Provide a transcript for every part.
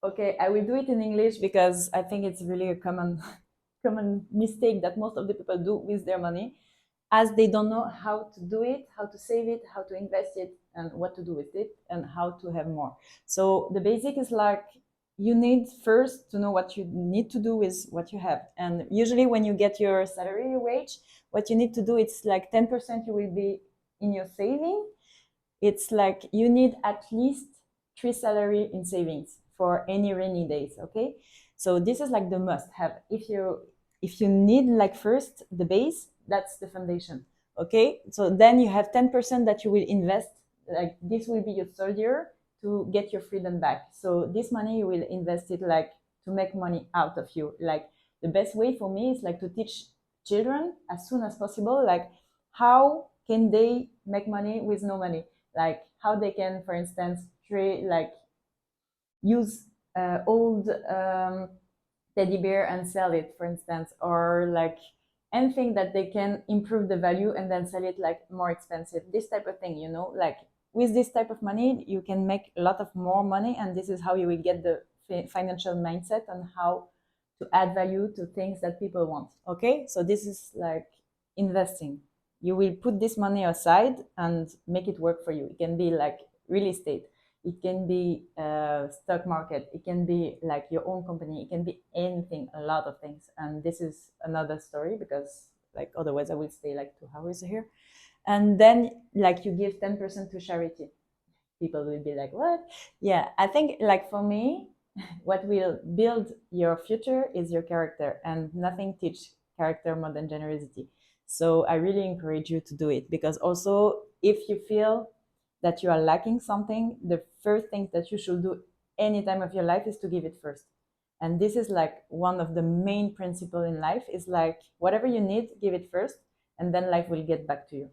Okay, I will do it in English because I think it's really a common common mistake that most of the people do with their money, as they don't know how to do it, how to save it, how to invest it, and what to do with it, and how to have more. So the basic is like you need first to know what you need to do with what you have. And usually when you get your salary, your wage, what you need to do, it's like 10% you will be in your saving. It's like you need at least 3 salary in savings for any rainy days. Okay, so this is like the must have. If you need like first the base, that's the foundation. Okay, so then you have 10% that you will invest. Like this will be your third year to get your freedom back. So this money you will invest it like to make money out of you. Like the best way for me is like to teach children as soon as possible, like how can they make money with no money, like how they can, for instance, trade, like use old teddy bear and sell it, for instance, or like anything that they can improve the value and then sell it like more expensive. This type of thing, like with this type of money, you can make a lot of more money, and this is how you will get the financial mindset and how to add value to things that people want. Okay, so this is like investing. You will put this money aside and make it work for you. It can be like real estate, it can be stock market, it can be like your own company, it can be anything, a lot of things. And this is another story, because like otherwise I will stay like 2 hours here. And then like you give 10% to charity. People will be like, what? Yeah, I think like for me, what will build your future is your character, and nothing teach character more than generosity. So I really encourage you to do it, because also if you feel that you are lacking something, the first thing that you should do any time of your life is to give it first. And this is like one of the main principle in life, is like whatever you need, give it first, and then life will get back to you.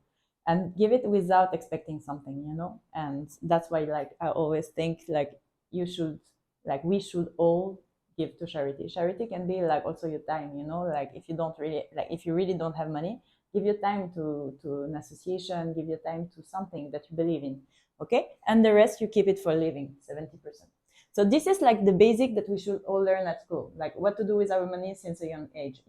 And give it without expecting something. And that's why like I always think like you should, like we should all give to charity. Charity can be like also your time. Like if you don't really, like if you really don't have money, give your time to an association, give your time to something that you believe in. Okay, and the rest you keep it for living, 70%. So this is like the basic that we should all learn at school, like what to do with our money since a young age.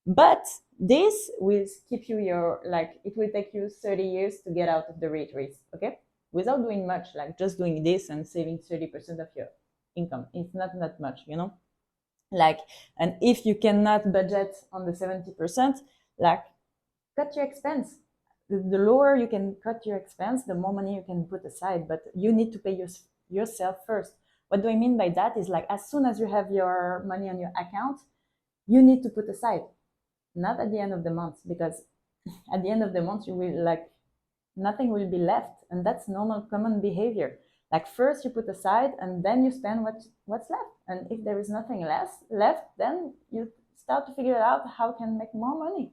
But this will keep you your, like it will take you 30 years to get out of the rat race. Okay, without doing much, like just doing this and saving 30% of your income. It's not that much. Like, and if you cannot budget on the 70%, like cut your expense. The lower you can cut your expense, the more money you can put aside, but you need to pay yourself first. What do I mean by that is like as soon as you have your money on your account, you need to put aside, not at the end of the month, because at the end of the month you will like nothing will be left, and that's normal common behavior. Like first you put aside and then you spend what's left, and if there is nothing left, then you start to figure out how can make more money.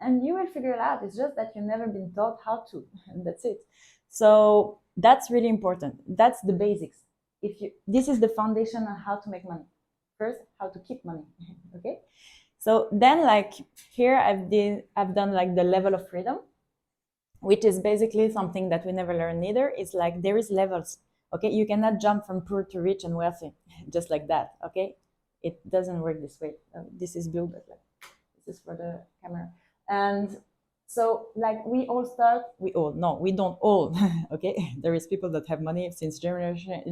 And you will figure it out. It's just that you've never been taught how to, and that's it. So that's really important. That's the basics. If you This is the foundation on how to make money. First, how to keep money. Okay. So then, like here, I've done like the level of freedom, which is basically something that we never learn neither. It's like there is levels. Okay, you cannot jump from poor to rich and wealthy just like that. Okay, it doesn't work this way. This is blue, but like this is for the camera. And so like we all, no, we don't all. Okay, there is people that have money since generation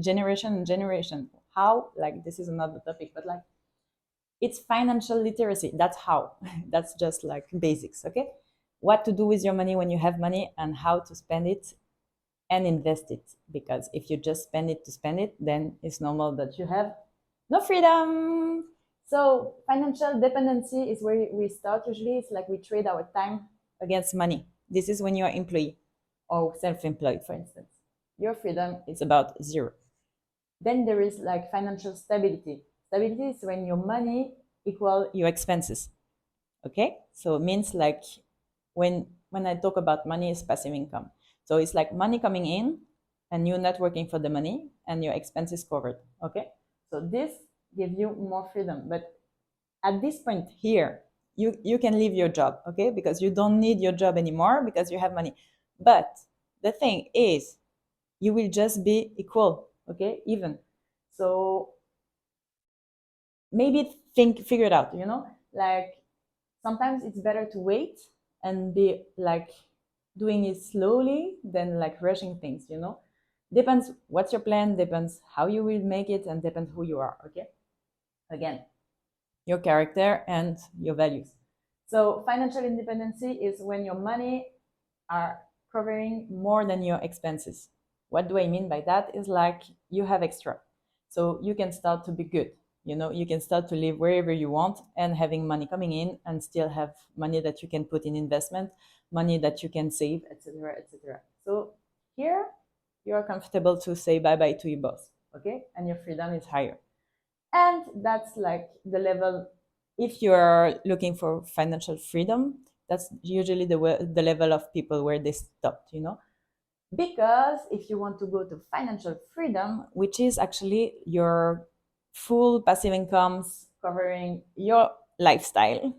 and generation. How? Like this is another topic, but like it's financial literacy. That's how. That's just like basics. Okay, what to do with your money when you have money, and how to spend it and invest it. Because if you just spend it to spend it, then it's normal that you have no freedom. So financial dependency is where we start usually. It's like we trade our time against money. This is when you are employee or self-employed, for instance. Your freedom is about zero. Then there is like financial stability. Stability is when your money equal your expenses. Okay, so it means like when I talk about money, is passive income. So it's like money coming in, and you're not working for the money, and your expenses covered. Okay, so this gives you more freedom. But at this point here, you can leave your job. Okay, because you don't need your job anymore because you have money. But the thing is, you will just be equal. Okay, even. So maybe figure it out, like sometimes it's better to wait and be like doing it slowly than like rushing things, depends what's your plan, depends how you will make it, and depends who you are. Okay, again, your character and your values. So financial independency is when your money are covering more than your expenses. What do I mean by that? Is like you have extra. So you can start to be good. You can start to live wherever you want and having money coming in and still have money that you can put in investment, money that you can save, etc., etc. So here you are comfortable to say bye bye to your boss, okay? And your freedom is higher. And that's like the level, if you're looking for financial freedom, that's usually the level of people where they stopped, because if you want to go to financial freedom, which is actually your full passive incomes covering your lifestyle,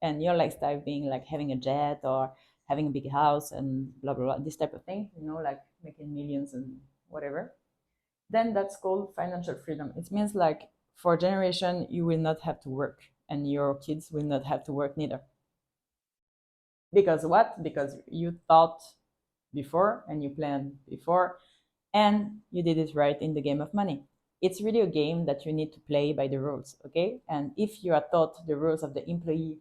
and your lifestyle being like having a jet or having a big house and blah blah blah, this type of thing, like making millions and whatever, then that's called financial freedom. It means like for a generation, you will not have to work and your kids will not have to work neither. Because what? Because you thought before and you planned before and you did it right in the game of money. It's really a game that you need to play by the rules, okay? And if you are taught the rules of the employee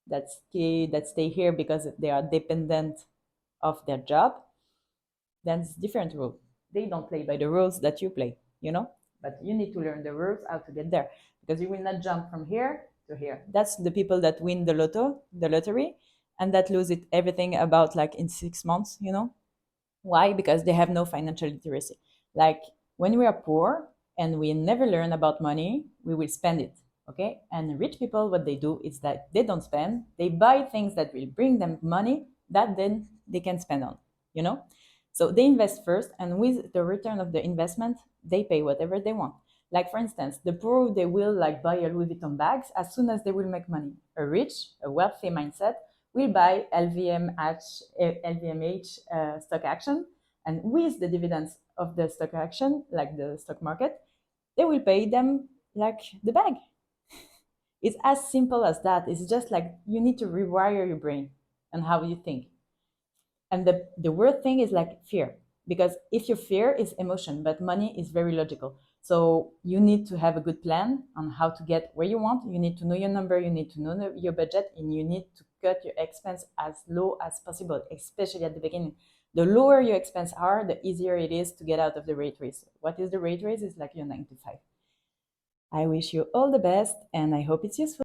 that stay here because they are dependent of their job, then it's different rule. They don't play by the rules that you play, But you need to learn the rules how to get there, because you will not jump from here to here. That's the people that win the lottery, and that lose it everything about like in 6 months, Why? Because they have no financial literacy. Like when we are poor and we never learn about money, we will spend it. Okay. And rich people, what they do is that they don't spend, they buy things that will bring them money that then they can spend on, you know? So they invest first, and with the return of the investment, they pay whatever they want. Like for instance, the poor, they will like buy a Louis Vuitton bags as soon as they will make money. A rich, a wealthy mindset will buy LVMH stock action, and with the dividends of the stock action, like the stock market, they will pay them like the bag. It's as simple as that. It's just like you need to rewire your brain and how you think. And the word thing is like fear, because if your fear is emotion, but money is very logical. So you need to have a good plan on how to get where you want. You need to know your number, you need to know your budget, and you need to cut your expense as low as possible, especially at the beginning. The lower your expense are, the easier it is to get out of the rate race. What is the rate race? It's like your 9 to 5. I wish you all the best, and I hope it's useful.